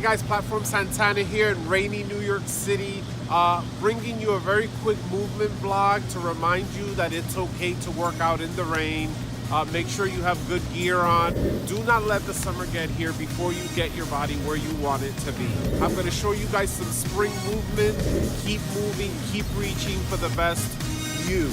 Hey guys, Platform Santana here in rainy New York City, bringing you a very quick movement vlog to remind you that it's okay to work out in the rain. Make sure you have good gear on. Do not let the summer get here before you get your body where you want it to be. I'm going to show you guys some spring movement. Keep moving, keep reaching for the best you.